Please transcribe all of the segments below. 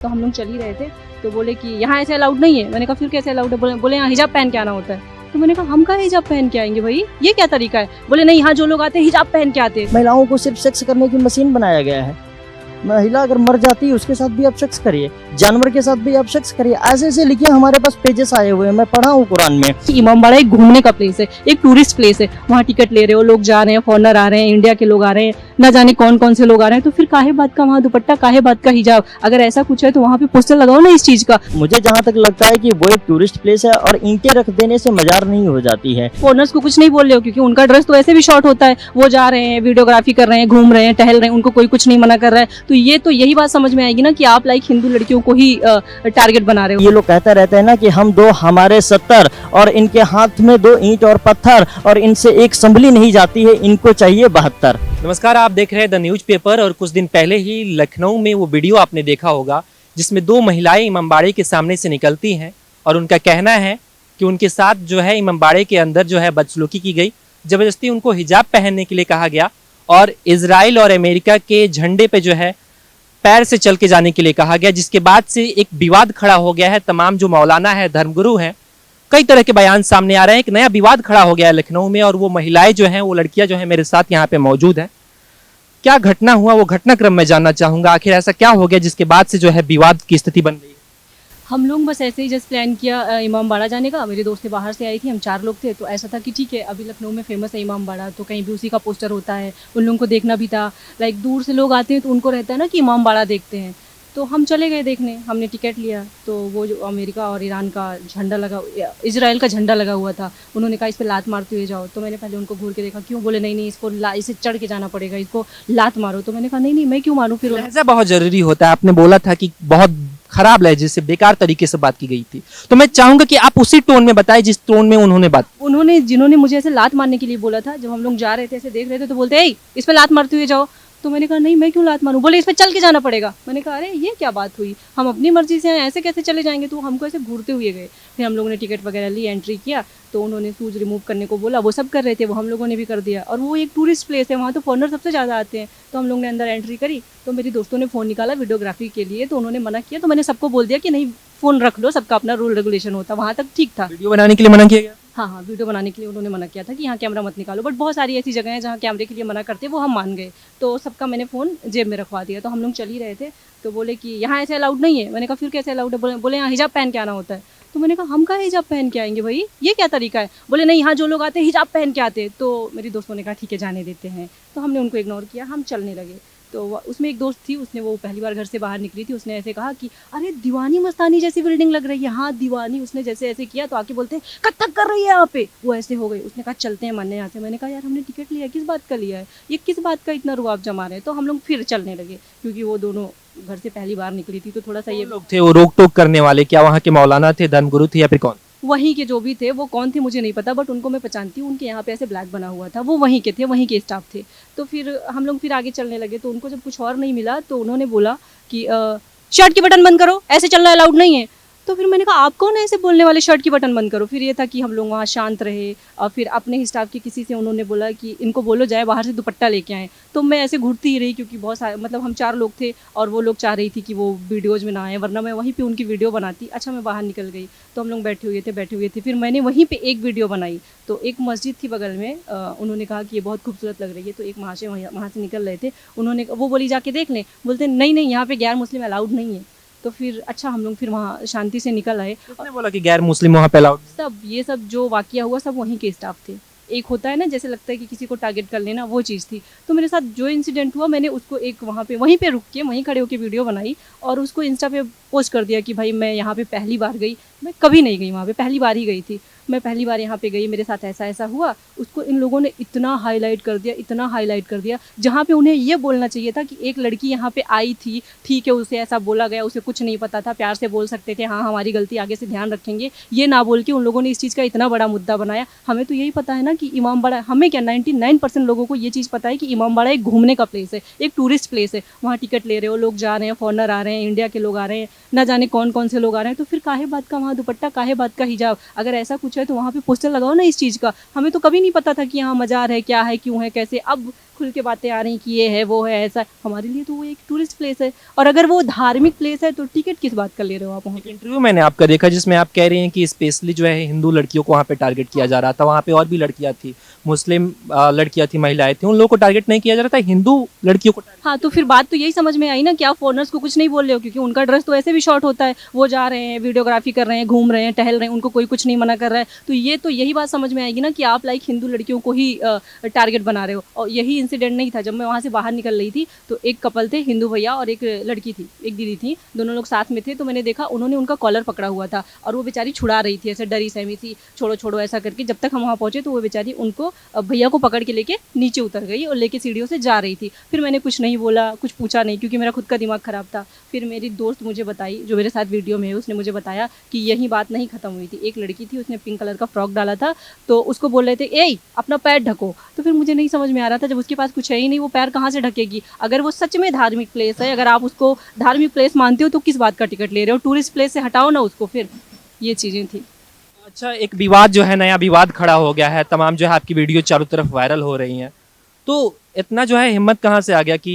तो हम लोग चल ही रहे थे तो बोले कि यहाँ ऐसे अलाउड नहीं है। मैंने कहा फिर कैसे अलाउड है? बोले यहाँ हिजाब पहन के आना होता है। तो मैंने कहा हम कहाँ हिजाब पहन के आएंगे भाई, ये क्या तरीका है? बोले नहीं, यहाँ जो लोग आते हैं हिजाब पहन के आते हैं। महिलाओं को सिर्फ सेक्स करने की मशीन बनाया गया है। महिला अगर मर जाती है उसके साथ भी आप सेक्स करिए, जानवर के साथ भी आप सेक्स करिए। ऐसे ऐसे लिखिए, हमारे पास पेजेस आए हुए हैं, मैं पढ़ा हूँ कुरान में। इमामबाड़ा एक घूमने का प्लेस है, एक टूरिस्ट प्लेस है। वहाँ टिकट ले रहे हो, लोग जा रहे हैं, फॉरनर आ रहे हैं, इंडिया के लोग आ रहे हैं, न जाने कौन कौन से लोग आ रहे हैं। तो फिर काहे बात का वहाँ दुपट्टा, काहे बात का हिजाब? अगर ऐसा कुछ है तो वहाँ पे पोस्टर लगाओ ना इस चीज का। मुझे जहाँ तक लगता है कि वो एक टूरिस्ट प्लेस है और ईंटें रख देने से मजार नहीं हो जाती है। फॉरनर्स को कुछ नहीं बोल रहे हो क्योंकि उनका ड्रेस तो ऐसे भी शॉर्ट होता है। वो जा रहे हैं, वीडियोग्राफी कर रहे हैं, घूम रहे हैं, टहल रहे हैं, उनको कोई कुछ नहीं मना कर रहा है। तो ये तो यही बात समझ में आएगी ना कि आप लाइक हिंदू लड़कियों को ही टारगेट बना रहे हो। ये लोग कहते रहते हैं ना कि हम दो हमारे 70 और इनके हाथ में 2 ईंट और पत्थर और इनसे एक संभली नहीं जाती है, इनको चाहिए 72। नमस्कार, आप देख रहे हैं द न्यूज पेपर। और कुछ दिन पहले ही लखनऊ में वो वीडियो आपने देखा होगा जिसमें 2 महिलाएं इमामबाड़े के सामने से निकलती हैं और उनका कहना है कि उनके साथ जो है इमामबाड़े के अंदर जो है बदसलूकी की गई, जबरदस्ती उनको हिजाब पहनने के लिए कहा गया और इजराइल और अमेरिका के झंडे पे जो है पैर से चल के जाने के लिए कहा गया, जिसके बाद से एक विवाद खड़ा हो गया है। तमाम जो मौलाना है, धर्मगुरु हैं, कई तरह के बयान सामने आ रहे हैं। एक नया विवाद खड़ा हो गया है लखनऊ में और वो महिलाएं जो हैं, वो लड़कियां जो हैं मेरे साथ यहाँ पे मौजूद हैं। क्या घटना हुआ वो घटनाक्रम में जानना चाहूंगा। आखिर ऐसा क्या हो गया जिसके बाद से जो है विवाद की स्थिति बन गई? हम लोग बस ऐसे ही जस्ट प्लान किया इमामबाड़ा जाने का। मेरे दोस्त बाहर से आई थी, हम 4 लोग थे। तो ऐसा था कि ठीक है, अभी लखनऊ में फेमस है इमामबाड़ा, तो कहीं भी उसी का पोस्टर होता है, उन लोगों को देखना भी था। लाइक दूर से लोग आते हैं तो उनको रहता है ना कि इमामबाड़ा देखते हैं। तो हम चले गए देखने, हमने टिकट लिया। तो वो जो अमेरिका और ईरान का झंडा लगा, इजराइल का झंडा लगा हुआ था, उन्होंने कहा इस पर लात मारते हुए जाओ। तो मैंने पहले उनको घूर के देखा, क्यों? बोले नहीं नहीं, इसको इसे चढ़ के जाना पड़ेगा, इसको लात मारो। तो मैंने कहा नहीं नहीं, मैं क्यों मारूं? फिर लहजा बहुत जरूरी होता है। आपने बोला था कि बहुत खराब लहजे से, बेकार तरीके से बात की गई थी। तो मैं चाहूंगा कि आप उसी टोन में बताएं जिस टोन में उन्होंने बात। जिन्होंने मुझे ऐसे लात मारने के लिए बोला था, जब हम लोग जा रहे थे ऐसे देख रहे थे तो बोलते ए इस पे लात मारते हुए जाओ। तो मैंने कहा नहीं, मैं क्यों लात मारूं? बोले इस पे चल के जाना पड़ेगा। मैंने कहा अरे ये क्या बात हुई, हम अपनी मर्जी से ऐसे कैसे चले जाएंगे? तो हमको ऐसे घूरते हुए गए। फिर हम लोगों ने टिकट वगैरह ली, एंट्री किया। तो उन्होंने शूज रिमूव करने को बोला, वो सब कर रहे थे, वो हम लोगों ने भी कर दिया। और वो एक टूरिस्ट प्लेस है, वहाँ तो फॉरनर सबसे ज़्यादा आते हैं। तो हम लोग ने अंदर एंट्री करी। तो मेरी दोस्तों ने फ़ोन निकाला वीडियोग्राफी के लिए, तो उन्होंने मना किया। तो मैंने सबको बोल दिया कि नहीं, फ़ोन रख लो, सबका अपना रूल रेगुलेशन होता। वहाँ तक ठीक था। वीडियो बनाने के लिए मना किया गया? हाँ, वीडियो बनाने के लिए उन्होंने मना किया था कि यहाँ कैमरा मत निकालो। बट बहुत सारी ऐसी जगह हैं जहाँ कैमरे के लिए मना करते हैं, वो हम मान गए। तो सबका मैंने फ़ोन जेब में रखवा दिया। तो हम लोग चल ही रहे थे तो बोले कि यहाँ ऐसे अलाउड नहीं है। मैंने कहा फिर कैसे अलाउड है? बोले यहाँ हिजाब पहन के आना होता है। तो मैंने कहा हम कहाँ हिजाब पहन के आएंगे भाई, ये क्या तरीका है? बोले नहीं, यहाँ जो लोग आते हैं हिजाब पहन के आते हैं। तो मेरी दोस्तों ने कहा ठीक है, जाने देते हैं। तो हमने उनको इग्नोर किया, हम चलने लगे। तो उसमें एक दोस्त थी, उसने वो पहली बार घर से बाहर निकली थी, उसने ऐसे कहा कि अरे दीवानी मस्तानी जैसी बिल्डिंग लग रही है। हाँ दीवानी। उसने जैसे ऐसे किया तो आके बोलते हैं कथक कर रही है यहाँ पे। वो ऐसे हो गई। उसने कहा चलते हैं मानने यहाँ से। मैंने कहा यार हमने टिकट लिया, किस बात का लिया है, ये किस बात का इतना रुआब जमा रहे हैं? तो हम लोग फिर चलने लगे क्योंकि वो दोनों घर से पहली बार निकली थी। तो थोड़ा सा ये लोग थे वो रोक टोक करने वाले, क्या वहाँ के मौलाना थे, धर्मगुरु थे या फिर कौन? वहीं के जो भी थे, वो कौन थे मुझे नहीं पता, बट उनको मैं पहचानती हूँ। उनके यहाँ पे ऐसे ब्लैक बना हुआ था, वो वहीं के थे, वहीं के स्टाफ थे। तो फिर हम लोग फिर आगे चलने लगे। तो उनको जब कुछ और नहीं मिला तो उन्होंने बोला कि शर्ट की बटन बंद करो, ऐसे चलना अलाउड नहीं है। तो फिर मैंने कहा आप कौन है ऐसे बोलने वाले, शर्ट की बटन बंद करो? फिर ये था कि हम लोग वहाँ शांत रहे। और फिर अपने ही स्टाफ के किसी से उन्होंने बोला कि इनको बोलो जाए बाहर से दुपट्टा लेके आए। तो मैं ऐसे घूरती ही रही क्योंकि बहुत सारे, मतलब हम 4 लोग थे और वो लोग चाह रही थी कि वो वीडियोज़ में ना आए, वरना मैं वहीं पे उनकी वीडियो बनाती। अच्छा मैं बाहर निकल गई तो हम लोग बैठे हुए थे। फिर मैंने वहीं पे एक वीडियो बनाई। तो एक मस्जिद थी बगल में, उन्होंने कहा कि ये बहुत खूबसूरत लग रही है। तो एक महाशय वहाँ से निकल रहे थे, उन्होंने वो बोली जाके देख लें। बोलते नहीं नहीं, यहाँ पे गैर मुस्लिम अलाउड नहीं है। तो फिर अच्छा हम लोग फिर वहाँ शांति से निकल आए। उसने बोला कि गैर मुस्लिम वहाँ पे अलाउड? सब जो वाकया हुआ सब वहीं के स्टाफ थे। एक होता है ना जैसे लगता है कि किसी को टारगेट कर लेना, वो चीज़ थी। तो मेरे साथ जो इंसिडेंट हुआ, मैंने उसको एक वहीं पे रुक के, वहीं खड़े होकर वीडियो बनाई और उसको इंस्टा पे पोस्ट कर दिया कि भाई मैं यहाँ पे पहली बार गई, मैं कभी नहीं गई वहाँ पे, पहली बार ही गई थी, मैं पहली बार यहाँ पे गई, मेरे साथ ऐसा ऐसा हुआ। उसको इन लोगों ने इतना हाईलाइट कर दिया, इतना हाईलाइट कर दिया, जहाँ पे उन्हें ये बोलना चाहिए था कि एक लड़की यहाँ पे आई थी, ठीक है उसे ऐसा बोला गया, उसे कुछ नहीं पता था, प्यार से बोल सकते थे हाँ हमारी गलती, आगे से ध्यान रखेंगे। ये ना बोल के उन लोगों ने इस चीज़ का इतना बड़ा मुद्दा बनाया। हमें तो यही पता है ना कि इमामबाड़ा, हमें क्या 99% लोगों को ये चीज़ पता है कि इमामबाड़ा एक घूमने का प्लेस है, एक टूरिस्ट प्लेस है। वहाँ टिकट ले रहे हो, लोग जा रहे हैं, फॉरनर आ रहे हैं, इंडिया के लोग आ रहे हैं, न जाने कौन कौन से लोग आ रहे हैं। तो फिर काहे बात का वहाँ दुपट्टा, काहे बात का हिजाब? अगर ऐसा कुछ है तो वहाँ पे पोस्टर लगाओ ना इस चीज़ का। हमें तो कभी नहीं पता था कि यहाँ मज़ार है, क्या है, क्यों है, कैसे। अब खुल के बातें आ रही कि ये है वो है ऐसा, हमारे लिए तो वो एक टूरिस्ट प्लेस है। और अगर वो धार्मिक प्लेस है तो टिकट किस बात का ले रहे हो आप वहाँ एक पे? इंटरव्यू मैंने आपका देखा जिसमें आप कह रहे हैं कि स्पेशली जो है हिंदू लड़कियों को वहाँ पे टारगेट किया जा रहा था, वहाँ पे और भी लड़कियाँ थी, मुस्लिम लड़कियाँ थी, महिलाएं थी, उन लोगों को टारगेट नहीं किया जा रहा था, हिंदू लड़कियों को हाँ, तो फिर बात तो यही समझ में आई ना कि आप फॉरेनर्स को कुछ नहीं बोल रहे हो, क्योंकि उनका ड्रेस तो ऐसे भी शॉर्ट होता है, वो जा रहे हैं वीडियोग्राफी कर रहे हैं, घूम रहे हैं, टहल रहे हैं, उनको कोई कुछ नहीं मना कर रहा है। तो ये तो यही बात समझ में आएगी ना कि आप लाइक हिंदू लड़कियों को ही टारगेट बना रहे हो। और यही इंसिडेंट नहीं था, जब मैं वहाँ से बाहर निकल रही थी तो एक कपल थे, हिंदू भैया और एक लड़की थी, एक दीदी थी, दोनों लोग साथ में थे। तो मैंने देखा उन्होंने उनका कॉलर पकड़ा हुआ था और वो बेचारी छुड़ा रही थी, ऐसे डरी सहमी सी, छोड़ो छोड़ो ऐसा करके। जब तक हम वहाँ पहुँचे तो वो बेचारी उनको भैया को पकड़ के लेके नीचे उतर गई और लेके सीढ़ियों से जा रही थी। फिर मैंने कुछ नहीं बोला, कुछ पूछा नहीं, क्योंकि मेरा खुद का दिमाग ख़राब था। फिर मेरी दोस्त मुझे बताई, जो मेरे साथ वीडियो में है, उसने मुझे बताया कि यही बात नहीं ख़त्म हुई थी। एक लड़की थी, उसने पिंक कलर का फ्रॉक डाला था, तो उसको बोल रहे थे ए अपना पैर ढको। तो फिर मुझे नहीं समझ में आ रहा था, जब उसके पास कुछ है ही नहीं, वो पैर कहाँ से ढकेगी? अगर वो सच में धार्मिक प्लेस है, अगर आप उसको धार्मिक प्लेस मानते हो तो किस बात का टिकट ले रहे हो? टूरिस्ट प्लेस से हटाओ ना उसको। फिर ये चीज़ें थी। अच्छा, एक विवाद जो है, नया विवाद खड़ा हो गया है, तमाम जो है आपकी वीडियो चारों तरफ वायरल हो रही हैं, तो इतना जो है हिम्मत कहाँ से आ गया कि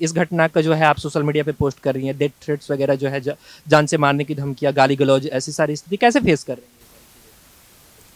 इस घटना का जो है आप सोशल मीडिया पे पोस्ट कर रही हैं, डेथ थ्रेट्स वगैरह जो है, जान से मारने की धमकियाँ, गाली गलौज, ऐसी सारी स्थिति कैसे फेस कर रही हैं?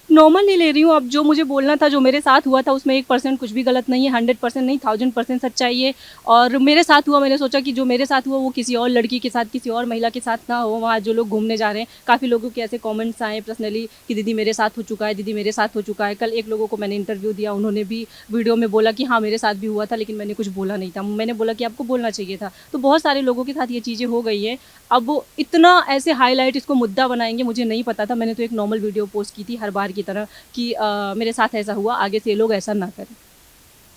नॉर्मल ही ले रही हूँ। अब जो मुझे बोलना था, जो मेरे साथ हुआ था, उसमें 1% कुछ भी गलत नहीं है, 100% नहीं, 1000% सच्चाई है। और मेरे साथ हुआ, मैंने सोचा कि जो मेरे साथ हुआ वो किसी और लड़की के साथ, किसी और महिला के साथ ना हो। वहाँ जो लोग घूमने जा रहे हैं, काफ़ी लोगों के ऐसे कमेंट्स आए पर्सनली कि दीदी मेरे साथ हो चुका है, दीदी मेरे साथ हो चुका है। कल एक लोगों को मैंने इंटरव्यू दिया, उन्होंने भी वीडियो में बोला कि हाँ मेरे साथ भी हुआ था, लेकिन मैंने कुछ बोला नहीं था। मैंने बोला कि आपको बोलना चाहिए था। तो बहुत सारे लोगों के साथ ये चीज़ें हो गई हैं। अब वो इतना ऐसे हाईलाइट इसको मुद्दा बनाएंगे, मुझे नहीं पता था। मैंने तो एक नॉर्मल वीडियो पोस्ट की थी हर बार की तरह कि मेरे साथ ऐसा हुआ, आगे से ये लोग ऐसा ना करें।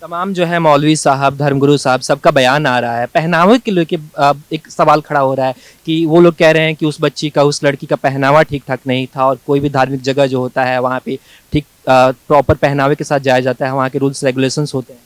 तमाम जो है मौलवी साहब, धर्मगुरु साहब, सबका बयान आ रहा है। पहनावे के लेके एक सवाल खड़ा हो रहा है कि वो लोग कह रहे हैं कि उस बच्ची का, उस लड़की का पहनावा ठीक ठाक नहीं था, और कोई भी धार्मिक जगह जो होता है वहाँ पे ठीक प्रॉपर पहनावे के साथ जाया जाता है, वहाँ के रूल्स रेगुलेशंस होते हैं।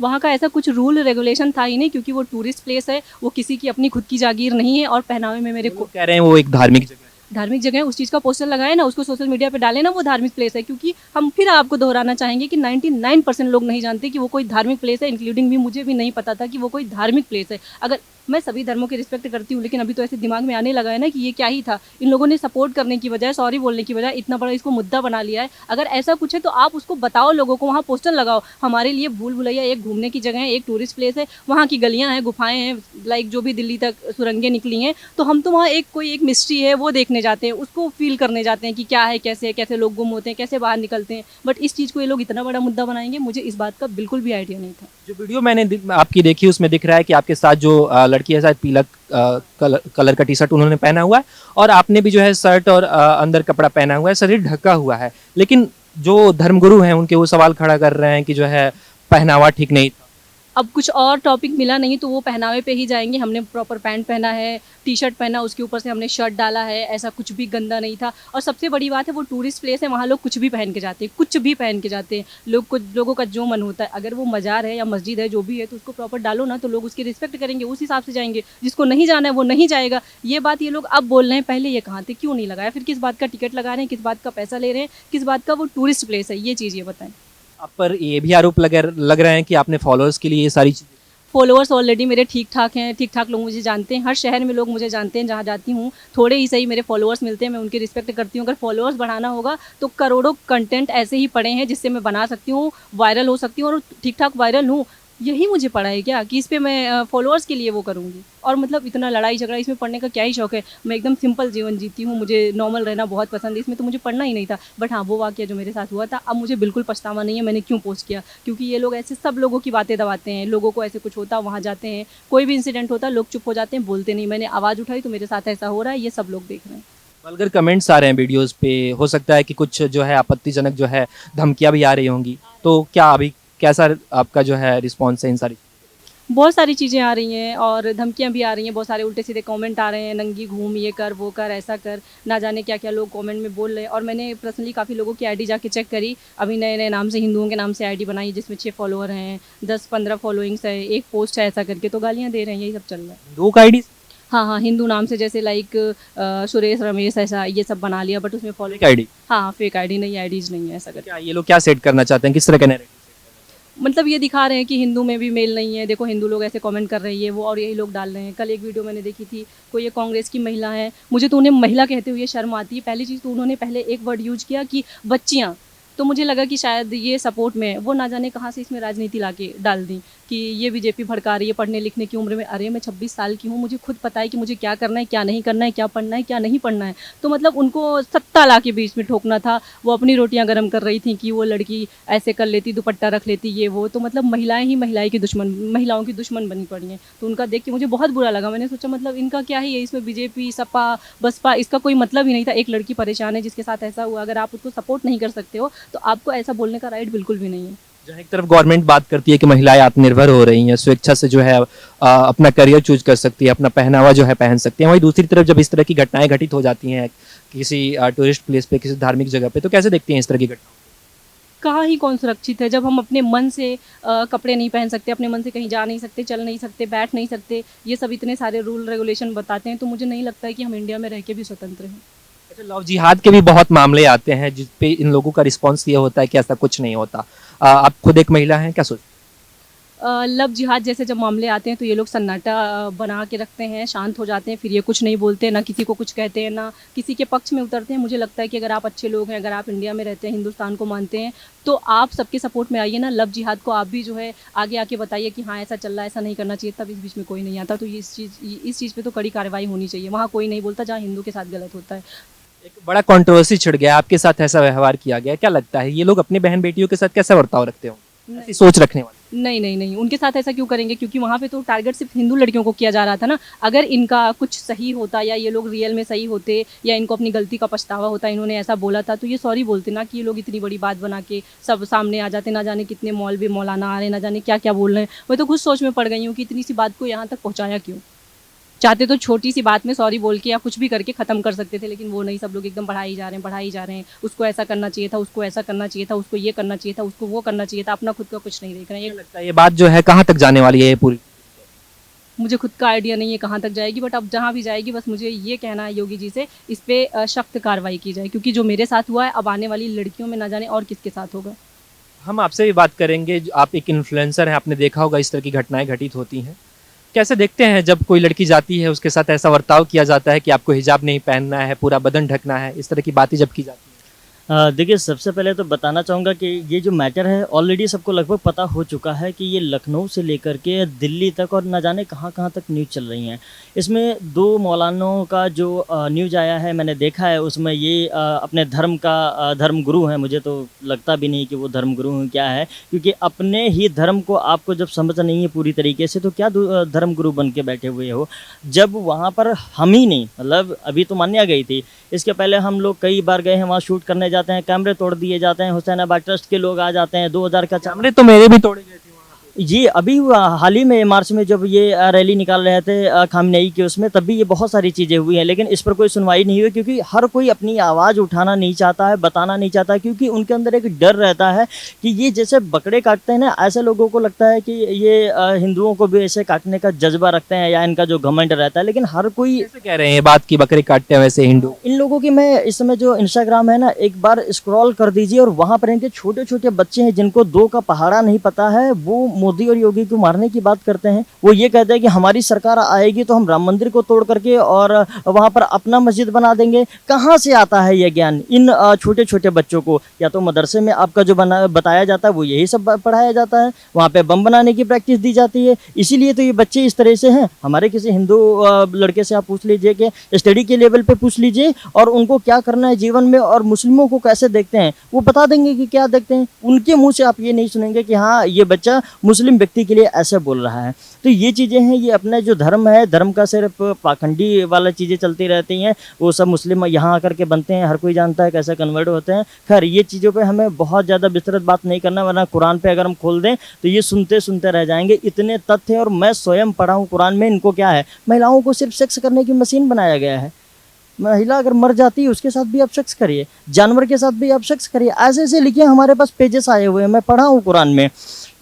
वहाँ का ऐसा कुछ रूल रेगुलेशन था ही नहीं, क्योंकि वो टूरिस्ट प्लेस है, वो किसी की अपनी खुद की जागीर नहीं है। और पहनावे में मेरे वो को लोग कह रहे हैं वो एक धार्मिक जगह है। धार्मिक जगह है, उस चीज़ का पोस्टर लगाए ना, उसको सोशल मीडिया पे डालें ना, वो धार्मिक प्लेस है। क्योंकि हम फिर आपको दोहराना चाहेंगे कि 99% लोग नहीं जानते कि वो कोई धार्मिक प्लेस है, इंक्लूडिंग भी मुझे भी नहीं पता था कि वो कोई धार्मिक प्लेस है। अगर मैं सभी धर्मों की रिस्पेक्ट करती हूँ, लेकिन अभी तो ऐसे दिमाग में आने लगा है ना कि ये क्या ही था। इन लोगों ने सपोर्ट करने की बजाय, सॉरी बोलने की बजाय, इतना बड़ा इसको मुद्दा बना लिया है। अगर ऐसा कुछ है तो आप उसको बताओ, लोगों को वहाँ पोस्टर लगाओ। हमारे लिए भूल भुलैया एक घूमने की जगह है, एक टूरिस्ट प्लेस है, वहाँ की गलियाँ हैं, गुफाएं हैं, लाइक जो भी दिल्ली तक सुरंगें निकली हैं, तो हम तो वहाँ कोई एक मिस्ट्री है वो देखने जाते हैं, उसको फील करने जाते हैं कि क्या है, कैसे लोग गुम होते हैं, कैसे बाहर निकलते हैं। बट इस चीज़ को ये लोग इतना बड़ा मुद्दा बनाएंगे, मुझे इस बात का बिल्कुल भी आइडिया नहीं था। जो वीडियो मैंने आपकी देखी उसमें दिख रहा है कि आपके साथ जो लड़की है, शायद पीला कलर का टी शर्ट उन्होंने पहना हुआ है, और आपने भी जो है शर्ट और अंदर कपड़ा पहना हुआ है, शरीर ढका हुआ है। लेकिन जो धर्मगुरु हैं उनके वो सवाल खड़ा कर रहे हैं कि जो है पहनावा ठीक नहीं था। अब कुछ और टॉपिक मिला नहीं तो वो पहनावे पे ही जाएंगे। हमने प्रॉपर पैंट पहना है, टी शर्ट पहना, उसके ऊपर से हमने शर्ट डाला है, ऐसा कुछ भी गंदा नहीं था। और सबसे बड़ी बात है, वो टूरिस्ट प्लेस है, वहाँ लोग कुछ भी पहन के जाते हैं, कुछ भी पहन के जाते हैं। लोगों का जो मन होता है, अगर वो मज़ार है या मस्जिद है, जो भी है, तो उसको प्रॉपर डालो ना, तो लोग उसकी रिस्पेक्ट करेंगे, उस हिसाब से जाएंगे। जिसको नहीं जाना है वो नहीं जाएगा। ये बात ये लोग अब बोल रहे हैं, पहले ये कहाँ थे, क्यों नहीं लगाया? फिर किस बात का टिकट लगा रहे हैं, किस बात का पैसा ले रहे हैं, किस बात का वो टूरिस्ट प्लेस है, ये चीज़ ये बताएं। आप पर ये भी आरोप लग रहे हैं कि आपने फॉलोअर्स के लिए ये सारी चीज़ें। फॉलोअर्स ऑलरेडी मेरे ठीक ठाक हैं, ठीक ठाक लोग मुझे जानते हैं, हर शहर में लोग मुझे जानते हैं, जहाँ जाती हूँ थोड़े ही सही मेरे फॉलोअर्स मिलते हैं, मैं उनकी रिस्पेक्ट करती हूँ। अगर फॉलोअर्स बढ़ाना होगा तो करोड़ों कंटेंट ऐसे ही पड़े हैं जिससे मैं बना सकती हूँ, वायरल हो सकती हूँ और ठीक ठाक वायरल हूँ। यही मुझे पड़ा है क्या कि इस पे मैं फॉलोअर्स के लिए वो करूँगी? और मतलब इतना लड़ाई झगड़ा इसमें पढ़ने का क्या ही शौक है? मैं एकदम सिंपल जीवन जीती हूँ, मुझे नॉर्मल रहना बहुत पसंद है, इसमें तो मुझे पढ़ना ही नहीं था। बट हाँ, वो वाक़या जो मेरे साथ हुआ था, अब मुझे बिल्कुल पछतावा नहीं है मैंने क्यों पोस्ट किया, क्योंकि ये लोग ऐसे सब लोगों की बातें दबाते हैं। लोगों को ऐसे कुछ होता, वहाँ जाते हैं, कोई भी इंसिडेंट होता, लोग चुप हो जाते हैं, बोलते नहीं। मैंने आवाज़ उठाई तो मेरे साथ ऐसा हो रहा है, ये सब लोग देख रहे हैं। वल्गर कमेंट्स आ रहे हैं वीडियोस पे, हो सकता है कि कुछ जो है आपत्तिजनक जो है धमकियां भी आ रही होंगी, तो क्या अभी कैसा आपका जो है रिस्पॉन्स है इन सारी? बहुत सारी चीज़ें आ रही हैं और धमकियाँ भी आ रही हैं, बहुत सारे उल्टे सीधे कमेंट आ रहे हैं, नंगी घूम, ये कर, वो कर, ऐसा कर, ना जाने क्या क्या लोग कमेंट में बोल रहे हैं। और मैंने पर्सनली काफ़ी लोगों की आईडी जाके चेक करी, अभी नए नए नाम से, हिंदुओं के नाम से आईडी बनाई, जिसमें 6 फॉलोअर हैं, 10-15 फॉलोइंग्स है, एक पोस्ट है, ऐसा करके तो गालियाँ दे रहे हैं। यही सब चल रहा है। दो आईडी? हाँ हाँ, हिंदू नाम से, जैसे लाइक सुरेश रमेश ऐसा, ये सब बना लिया, बट उसमें फॉलो। आईडी? हाँ, फेक आईडी, नई आईडीज़ नहीं है, ऐसा करके। क्या ये लोग क्या सेट करना चाहते हैं, किस तरह का narrative? मतलब ये दिखा रहे हैं कि हिंदू में भी मेल नहीं है, देखो हिंदू लोग ऐसे कमेंट कर रही है वो, और यही लोग डाल रहे हैं। कल एक वीडियो मैंने देखी थी, कोई ये कांग्रेस की महिला है, मुझे तो उन्हें महिला कहते हुए शर्म आती है। पहली चीज़ तो उन्होंने पहले एक वर्ड यूज किया कि बच्चियाँ, तो मुझे लगा कि शायद ये सपोर्ट में है। वो ना जाने कहाँ से इसमें राजनीति लाके डाल दी कि ये बीजेपी भड़का रही है पढ़ने लिखने की उम्र में। अरे मैं 26 साल की हूँ, मुझे खुद पता है कि मुझे क्या करना है, क्या नहीं करना है, क्या पढ़ना है, क्या नहीं पढ़ना है। तो मतलब उनको सत्ता ला के बीच में ठोकना था। वो अपनी रोटियां गर्म कर रही थी कि वो लड़की ऐसे कर लेती, दुपट्टा रख लेती, ये वो। तो मतलब महिलाएं ही महिलाओं की दुश्मन बनी पड़ी हैं। तो उनका देख के मुझे बहुत बुरा लगा। मैंने सोचा मतलब इनका क्या ही है इसमें, बीजेपी सपा बसपा, इसका कोई मतलब ही नहीं था। एक लड़की परेशान है जिसके साथ ऐसा हुआ, अगर आप उसको सपोर्ट नहीं कर सकते हो तो आपको ऐसा बोलने का राइट बिल्कुल भी नहीं है। जहाँ एक तरफ गवर्नमेंट बात करती है कि महिलाएं आत्मनिर्भर हो रही हैं, स्वेच्छा से जो है अपना करियर चूज कर सकती है, अपना पहनावा जो है पहन सकती है, वहीं दूसरी तरफ जब इस तरह की घटनाएं घटित हो जाती हैं किसी टूरिस्ट प्लेस पे, किसी धार्मिक जगह पे, तो कैसे देखती हैं इस तरह की घटनाओं? कहाँ ही कौन सुरक्षित है जब हम अपने मन से कपड़े नहीं पहन सकते, अपने मन से कहीं जा नहीं सकते, चल नहीं सकते, बैठ नहीं सकते, ये सब इतने सारे रूल रेगुलेशन बताते हैं। तो मुझे नहीं लगता है कि हम इंडिया में रह के भी स्वतंत्र हैं। अच्छा, लव जिहाद के भी बहुत मामले आते हैं जिस पे इन लोगों का रिस्पॉन्स ये होता है कि ऐसा कुछ नहीं होता। आप खुद एक महिला हैं, क्या सोच? लव जिहाद जैसे जब मामले आते हैं तो ये लोग सन्नाटा बना के रखते हैं, शांत हो जाते हैं, फिर ये कुछ नहीं बोलते, ना किसी को कुछ कहते हैं, ना किसी के पक्ष में उतरते हैं। मुझे लगता है कि अगर आप अच्छे लोग हैं, अगर आप इंडिया में रहते हैं, हिंदुस्तान को मानते हैं, तो आप सबके सपोर्ट में आइए ना। लव जिहाद को आप भी जो है आगे आके बताइए कि हाँ ऐसा चल रहा है, ऐसा नहीं करना चाहिए। तब इस बीच में कोई नहीं आता। तो ये इस चीज़ पे तो कड़ी कार्रवाई होनी चाहिए। वहाँ कोई नहीं बोलता जहाँ हिंदू के साथ गलत होता है। एक बड़ा कंट्रोवर्सी छिड़ गया, आपके साथ ऐसा व्यवहार किया गया, क्या लगता है ये लोग अपने बहन बेटियों के साथ कैसा बर्ताव रखते हो, ऐसी सोच रखने वाले? नहीं, उनके साथ ऐसा क्यों करेंगे? क्योंकि वहाँ पे तो टारगेट सिर्फ हिंदू लड़कियों को किया जा रहा था ना। अगर इनका कुछ सही होता या ये लोग रियल में सही होते या इनको अपनी गलती का पछतावा होता, इन्होंने ऐसा बोला था, तो ये सॉरी बोलते ना कि ये लोग इतनी बड़ी बात बना के सब सामने आ जाते। ना जाने कितने मौलवी मौलाना आ रहे, ना जाने क्या क्या बोल रहे हैं। मैं तो खुद सोच में पड़ गई हूँ कि इतनी सी बात को यहाँ तक पहुँचाया क्यों। चाहते तो छोटी सी बात में सॉरी बोल के या कुछ भी करके ख़त्म कर सकते थे, लेकिन वो नहीं। सब लोग एकदम बढ़ाई जा रहे हैं। उसको ऐसा करना चाहिए था, उसको ऐसा करना चाहिए था, उसको ये करना चाहिए था, उसको वो करना चाहिए था। अपना खुद का कुछ नहीं देख रहे हैं। क्या लगता है ये बात जो है कहाँ तक जाने वाली है ये पूरी? मुझे खुद का आइडिया नहीं है कहाँ तक जाएगी, बट अब जहाँ भी जाएगी बस मुझे ये कहना है योगी जी से, इस पर सख्त कार्रवाई की जाए। क्योंकि जो मेरे साथ हुआ है, अब आने वाली लड़कियों में ना जाने और किसके साथ होगा। हम आपसे भी बात करेंगे। आप एक इन्फ्लुएंसर हैं, आपने देखा होगा इस तरह की घटनाएं घटित होती हैं, कैसे देखते हैं जब कोई लड़की जाती है उसके साथ ऐसा बर्ताव किया जाता है कि आपको हिजाब नहीं पहनना है, पूरा बदन ढकना है, इस तरह की बातें जब की जाती हैं? देखिए, सबसे पहले तो बताना चाहूँगा कि ये जो मैटर है ऑलरेडी सबको लगभग पता हो चुका है कि ये लखनऊ से लेकर के दिल्ली तक और न जाने कहाँ तक न्यूज़ चल रही हैं। इसमें 2 मौलानों का जो न्यूज़ आया है मैंने देखा है, उसमें ये अपने धर्म का धर्म गुरु हैं। मुझे तो लगता भी नहीं कि वो धर्म गुरु हैं, क्या है, क्योंकि अपने ही धर्म को आपको जब समझ नहीं है पूरी तरीके से तो क्या धर्म गुरु बन के बैठे हुए हो। जब वहाँ पर हम ही नहीं, मतलब अभी तो मान्या गई थी, इसके पहले हम लोग कई बार गए हैं वहाँ शूट करने जाते हैं, कैमरे तोड़ दिए जाते हैं, हुसैनाबाद ट्रस्ट के लोग आ जाते हैं, 2000 का कैमरे तो मेरे भी तोड़े गए थे वहाँ पे। जी अभी हाल ही में मार्च में जब ये रैली निकाल रहे थे खामनेई के उसमें, तब भी ये बहुत सारी चीज़ें हुई हैं, लेकिन इस पर कोई सुनवाई नहीं हुई। क्योंकि हर कोई अपनी आवाज़ उठाना नहीं चाहता है, बताना नहीं चाहता, क्योंकि उनके अंदर एक डर रहता है कि ये जैसे बकरे काटते हैं ना, ऐसे लोगों को लगता है कि ये हिंदुओं को भी ऐसे काटने का जज्बा रखते हैं या इनका जो घमंड रहता है। लेकिन हर कोई कैसे कह रहे हैं ये बात की बकरे काटते हैं वैसे हिंदू? इन लोगों की, मैं इस समय जो इंस्टाग्राम है ना, एक बार स्क्रॉल कर दीजिए और वहाँ पर इनके छोटे छोटे बच्चे हैं जिनको 2 का पहाड़ा नहीं पता है, वो मोदी और योगी को मारने की बात करते हैं। वो ये कहते हैं कि हमारी सरकार आएगी तो हम राम मंदिर को तोड़ करके और वहाँ पर अपना मस्जिद बना देंगे। कहाँ से आता है ये ज्ञान इन छोटे छोटे बच्चों को? या तो मदरसे में आपका जो बताया जाता है वो यही सब पढ़ाया जाता है, वहाँ पे बम बनाने की प्रैक्टिस दी जाती है, इसीलिए तो ये बच्चे इस तरह से हैं। हमारे किसी हिंदू लड़के से आप पूछ लीजिए कि स्टडी के लेवल पे पूछ लीजिए और उनको क्या करना है जीवन में और मुस्लिमों को कैसे देखते हैं, वो बता देंगे कि क्या देखते हैं। उनके मुँह से आप ये नहीं सुनेंगे कि हाँ ये बच्चा मुस्लिम व्यक्ति के लिए ऐसे बोल रहा है। तो ये चीज़ें हैं, ये अपना जो धर्म है, धर्म का सिर्फ पाखंडी वाला चीज़ें चलती रहती हैं। वो सब मुस्लिम यहाँ आकर के बनते हैं, हर कोई जानता है कैसे कन्वर्ट होते हैं। खैर ये चीज़ों पे हमें बहुत ज़्यादा विस्तृत बात नहीं करना, वरना कुरान पे अगर हम खोल दें तो ये सुनते सुनते रह जाएंगे। इतने तथ्य, और मैं स्वयं पढ़ा हूँ कुरान में। इनको क्या है, महिलाओं को सिर्फ सेक्स करने की मशीन बनाया गया है। महिला अगर मर जाती है उसके साथ भी आप सेक्स करिए, जानवर के साथ भी आप सेक्स करिए, ऐसे ऐसे लिखे हमारे पास पेजेस आए हुए हैं, मैं पढ़ा हूँ कुरान में।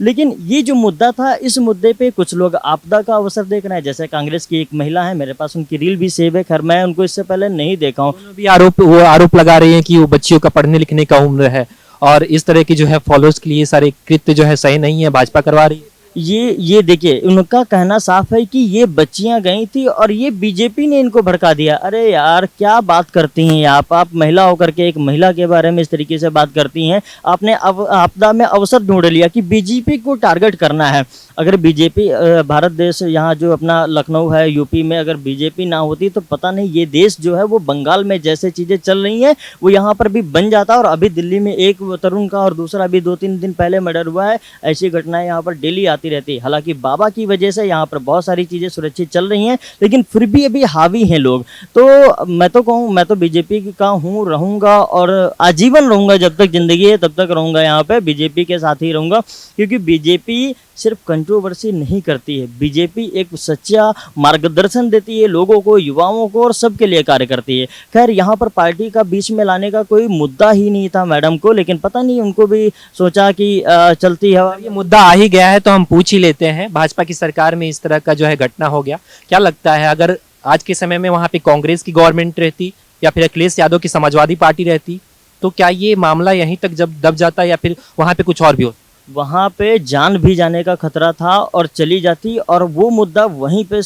लेकिन ये जो मुद्दा था, इस मुद्दे पे कुछ लोग आपदा का अवसर देख रहे हैं। जैसे कांग्रेस की एक महिला है, मेरे पास उनकी रील भी सेव है, खैर मैं उनको इससे पहले नहीं देखा हूँ। भी आरोप लगा रही हैं कि वो बच्चियों का पढ़ने लिखने का उम्र है और इस तरह की जो है फॉलोअर्स के लिए सारे कृत्य जो है सही नहीं है, भाजपा करवा रही है। ये देखिए, उनका कहना साफ है कि ये बच्चियां गई थी और ये बीजेपी ने इनको भड़का दिया। अरे यार, क्या बात करती हैं आप महिला होकर के एक महिला के बारे में इस तरीके से बात करती हैं। आपने आपदा में अवसर ढूंढ लिया कि बीजेपी को टारगेट करना है। अगर बीजेपी भारत देश यहाँ जो अपना लखनऊ है यूपी में, अगर बीजेपी ना होती तो पता नहीं ये देश जो है वो बंगाल में जैसे चीज़ें चल रही हैं वो यहाँ पर भी बन जाता। और अभी दिल्ली में एक तरुण का और दूसरा अभी 2-3 दिन पहले मर्डर हुआ है। ऐसी घटनाएं यहाँ पर डेली आती रहती है। हालांकि बाबा की वजह से यहाँ पर बहुत सारी चीज़ें सुरक्षित चल रही हैं, लेकिन फिर भी अभी हावी हैं लोग। तो मैं तो कहूँ, मैं तो बीजेपी का हूँ, रहूँगा और आजीवन रहूँगा। जब तक ज़िंदगी है तब तक रहूँगा यहाँ पे, बीजेपी के साथ ही रहूँगा। क्योंकि बीजेपी सिर्फ कंट्रोवर्सी नहीं करती है, बीजेपी एक सच्चा मार्गदर्शन देती है लोगों को, युवाओं को, और सबके लिए कार्य करती है। खैर, यहाँ पर पार्टी का बीच में लाने का कोई मुद्दा ही नहीं था मैडम को, लेकिन पता नहीं उनको भी सोचा कि चलती है। ये मुद्दा आ ही गया है तो हम पूछ ही लेते हैं, भाजपा की सरकार में इस तरह का जो है घटना हो गया, क्या लगता है अगर आज के समय में वहाँ पे कांग्रेस की गवर्नमेंट रहती या फिर अखिलेश यादव की समाजवादी पार्टी रहती तो क्या ये मामला यहीं तक जब दब जाता या फिर वहाँ पे कुछ और भी होता? वहाँ पे जान भी जाने का खतरा था और चली जाती, और वो मुद्दा वहीं पे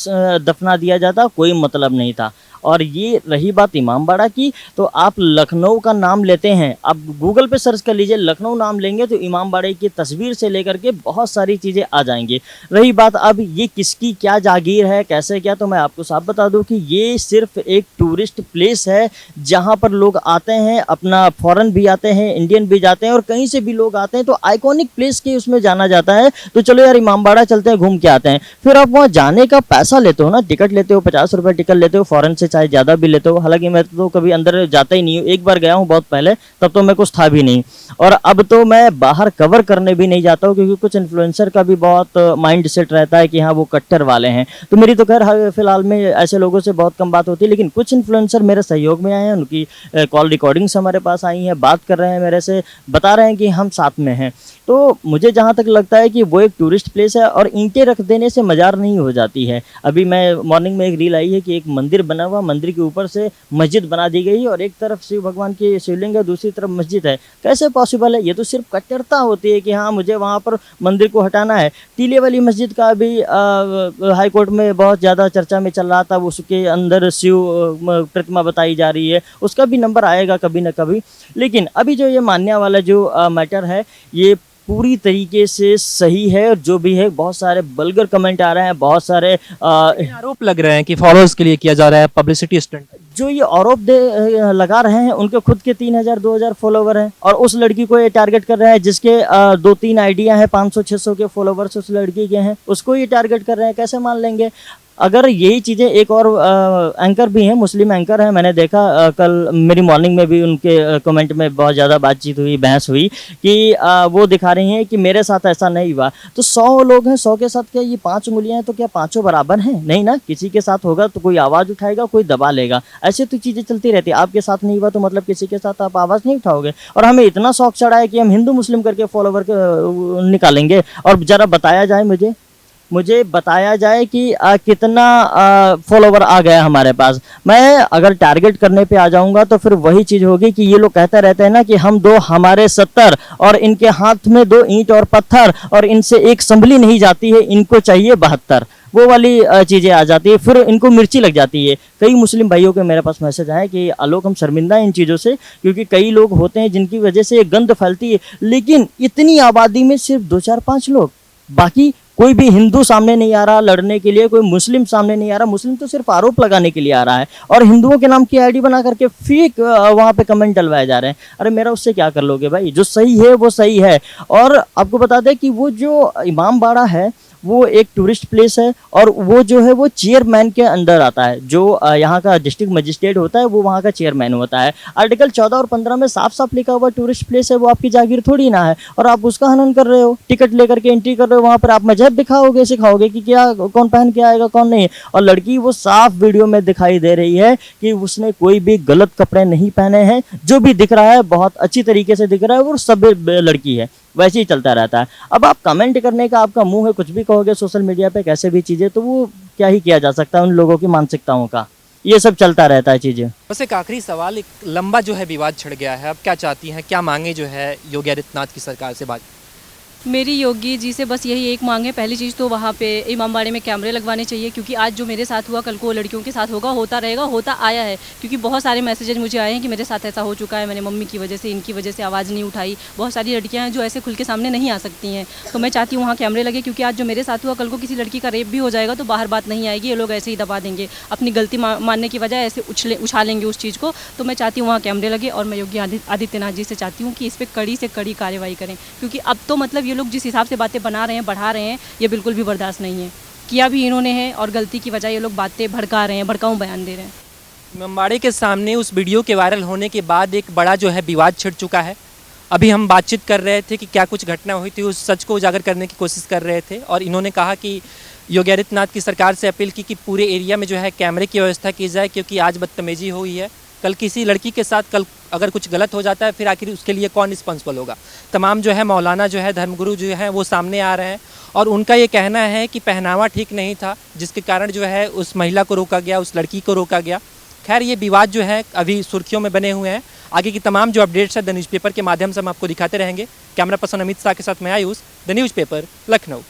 दफना दिया जाता, कोई मतलब नहीं था। और ये रही बात इमामबाड़ा की, तो आप लखनऊ का नाम लेते हैं, आप गूगल पे सर्च कर लीजिए, लखनऊ नाम लेंगे तो इमामबाड़े की तस्वीर से लेकर के बहुत सारी चीज़ें आ जाएंगी। रही बात अब ये किसकी क्या जागीर है, कैसे क्या, तो मैं आपको साफ बता दूं कि ये सिर्फ एक टूरिस्ट प्लेस है जहाँ पर लोग आते हैं, अपना फॉरेन भी आते हैं, इंडियन भी जाते हैं और कहीं से भी लोग आते हैं। तो आइकॉनिक प्लेस के उसमें जाना जाता है। तो चलो यार इमामबाड़ा चलते हैं, घूम के आते हैं। फिर आप वहाँ जाने का पैसा लेते हो ना, टिकट लेते हो, 50 रुपये टिकट लेते हो, फॉरेन से चाहे ज़्यादा भी लेते हो। हालांकि मैं तो कभी अंदर जाता ही नहीं हूँ, एक बार गया हूँ बहुत पहले, तब तो मैं कुछ था भी नहीं। और अब तो मैं बाहर कवर करने भी नहीं जाता हूँ, क्योंकि कुछ इन्फ्लुएंसर का भी बहुत माइंड सेट रहता है कि हाँ वो कट्टर वाले हैं। तो मेरी तो खैर फिलहाल में ऐसे लोगों से बहुत कम बात होती है, लेकिन कुछ इन्फ्लुएंसर मेरे सहयोग में आए हैं, उनकी कॉल रिकॉर्डिंग्स हमारे पास आई हैं, बात कर रहे हैं मेरे से, बता रहे हैं कि हम साथ में हैं। तो मुझे जहाँ तक लगता है कि वो एक टूरिस्ट प्लेस है और ईंटें रख देने से मज़ार नहीं हो जाती है। अभी मैं मॉर्निंग में एक रील आई है कि एक मंदिर बना हुआ, मंदिर के ऊपर से मस्जिद बना दी गई और एक तरफ शिव भगवान की शिवलिंग है, दूसरी तरफ मस्जिद है। कैसे पॉसिबल है? ये तो सिर्फ कट्टरता होती है कि हाँ मुझे वहाँ पर मंदिर को हटाना है। टीले वाली मस्जिद का भी हाई कोर्ट में बहुत ज़्यादा चर्चा में चल रहा था, उसके अंदर शिव प्रतिमा बताई जा रही है, उसका भी नंबर आएगा कभी ना कभी। लेकिन अभी जो ये मान्या वाला जो मैटर है, ये पूरी तरीके से सही है। और जो भी है, बहुत सारे वल्गर कमेंट आ रहे हैं, बहुत सारे आरोप लग रहे हैं कि फॉलोअर्स के लिए किया जा रहा है, पब्लिसिटी स्टंट। जो ये आरोप लगा रहे हैं उनके खुद के 3000-2000 फॉलोवर हैं, और उस लड़की को ये टारगेट कर रहे हैं जिसके 2-3 आइडिया हैं, 500-600 के फॉलोवर्स उस लड़की के हैं, उसको ये टारगेट कर रहे हैं। कैसे मान लेंगे? अगर यही चीज़ें, एक और एंकर भी हैं, मुस्लिम एंकर हैं, मैंने देखा कल मेरी मॉर्निंग में भी उनके कमेंट में बहुत ज़्यादा बातचीत हुई, बहस हुई कि वो दिखा रही हैं कि मेरे साथ ऐसा नहीं हुआ। तो 100 लोग हैं, 100 के साथ क्या ये 5 उंगलियां हैं? तो क्या पाँचों बराबर हैं? नहीं ना, किसी के साथ होगा तो कोई आवाज़ उठाएगा, कोई दबा लेगा। ऐसे तो चीज़ें चलती रहती है। आपके साथ नहीं हुआ तो मतलब किसी के साथ आप आवाज़ नहीं उठाओगे। और हमें इतना शौक चढ़ा है कि हम हिंदू मुस्लिम करके फॉलोवर निकालेंगे। और ज़रा बताया जाए, मुझे बताया जाए कि कितना फॉलोवर आ गया हमारे पास। मैं अगर टारगेट करने पे आ जाऊंगा तो फिर वही चीज़ होगी कि ये लोग कहते रहते हैं ना कि हम 2 हमारे 70 और इनके हाथ में 2 ईंट और पत्थर, और इनसे एक संभली नहीं जाती है, इनको चाहिए 72। वो वाली चीज़ें आ जाती है, फिर इनको मिर्ची लग जाती है। कई मुस्लिम भाइयों के मेरे पास मैसेज आए कि आलोक हम शर्मिंदा हैं इन चीज़ों से, क्योंकि कई लोग होते हैं जिनकी वजह से ये गंद फैलती है। लेकिन इतनी आबादी में सिर्फ 2-4-5 लोग, बाकी कोई भी हिंदू सामने नहीं आ रहा लड़ने के लिए, कोई मुस्लिम सामने नहीं आ रहा। मुस्लिम तो सिर्फ आरोप लगाने के लिए आ रहा है, और हिंदुओं के नाम की आईडी बना करके फेक वहाँ पे कमेंट डलवाए जा रहे हैं। अरे मेरा उससे क्या कर लोगे भाई? जो सही है वो सही है। और आपको बता दें कि वो जो इमामबाड़ा है वो एक टूरिस्ट प्लेस है, और वो जो है वो चेयरमैन के अंदर आता है। जो यहाँ का डिस्ट्रिक्ट मजिस्ट्रेट होता है वो वहाँ का चेयरमैन होता है। आर्टिकल 14 और 15 में साफ साफ लिखा हुआ टूरिस्ट प्लेस है, वो आपकी जागीर थोड़ी ना है, और आप उसका हनन कर रहे हो, टिकट लेकर के एंट्री कर रहे हो। वहाँ पर आप मजहब दिखाओगे, सिखाओगे कि क्या कौन पहन के आएगा कौन नहीं। और लड़की वो साफ वीडियो में दिखाई दे रही है कि उसने कोई भी गलत कपड़े नहीं पहने हैं। जो भी दिख रहा है बहुत अच्छी तरीके से दिख रहा है, वो सब लड़की है, वैसे ही चलता रहता है। अब आप कमेंट करने का आपका मुंह है, कुछ भी कहोगे सोशल मीडिया पे कैसे भी चीज़ें, तो वो क्या ही किया जा सकता है उन लोगों की मानसिकताओं का। ये सब चलता रहता है चीज़ें। बस एक आखिरी सवाल, एक लंबा जो है विवाद छिड़ गया है, अब क्या चाहती हैं, क्या मांगे जो है योगी आदित्यनाथ की सरकार से? बात मेरी योगी जी से बस यही एक मांग है। पहली चीज़ तो वहाँ पे इमामबाड़े में कैमरे लगवाने चाहिए, क्योंकि आज जो मेरे साथ हुआ कल को लड़कियों के साथ होगा, होता रहेगा, होता आया है। क्योंकि बहुत सारे मैसेजेज मुझे आए हैं कि मेरे साथ ऐसा हो चुका है, मैंने मम्मी की वजह से, इनकी वजह से आवाज़ नहीं उठाई। बहुत सारी लड़कियाँ हैं जो ऐसे खुल के सामने नहीं आ सकती हैं। तो मैं चाहती हूँ वहाँ कैमरे लगे, क्योंकि आज जो मेरे साथ हुआ कल को किसी लड़की का रेप भी हो जाएगा तो बाहर बात नहीं आएगी, ये लोग ऐसे ही दबा देंगे, अपनी गलती मानने की वजह ऐसे उछालेंगे उस चीज़ को। तो मैं चाहती हूँ वहाँ कैमरे लगे, और मैं योगी आदित्यनाथ जी से चाहती हूँ कि इस पर कड़ी से कड़ी कार्रवाई करें, क्योंकि अब तो मतलब ये लोग जिस हिसाब से बातें बना रहे हैं, बढ़ा रहे हैं, ये बिल्कुल भी बर्दाश्त नहीं है। किया भी इन्होंने है, और गलती की वजह ये लोग बातें भड़का रहे हैं, भड़काऊ बयान दे रहे हैं। इमामबाड़े के सामने उस वीडियो के वायरल होने के बाद एक बड़ा जो है विवाद छिड़ चुका है। अभी हम बातचीत कर रहे थे कि क्या कुछ घटना हुई थी, उस सच को उजागर करने की कोशिश कर रहे थे, और इन्होंने कहा कि योगी आदित्यनाथ की सरकार से अपील की कि पूरे एरिया में जो है कैमरे की व्यवस्था की जाए, क्योंकि आज बदतमीजी हुई है, कल किसी लड़की के साथ कल अगर कुछ गलत हो जाता है फिर आखिर उसके लिए कौन रिस्पॉन्सिबल होगा। तमाम जो है मौलाना जो है, धर्मगुरु जो है वो सामने आ रहे हैं, और उनका ये कहना है कि पहनावा ठीक नहीं था, जिसके कारण जो है उस महिला को रोका गया, उस लड़की को रोका गया। खैर ये विवाद जो है अभी सुर्खियों में बने हुए हैं। आगे की तमाम जो अपडेट्स है द न्यूज़पेपर के माध्यम से हम आपको दिखाते रहेंगे। कैमरा पर्सन अमित शाह के साथ मैं आयुष, द न्यूज़पेपर, लखनऊ।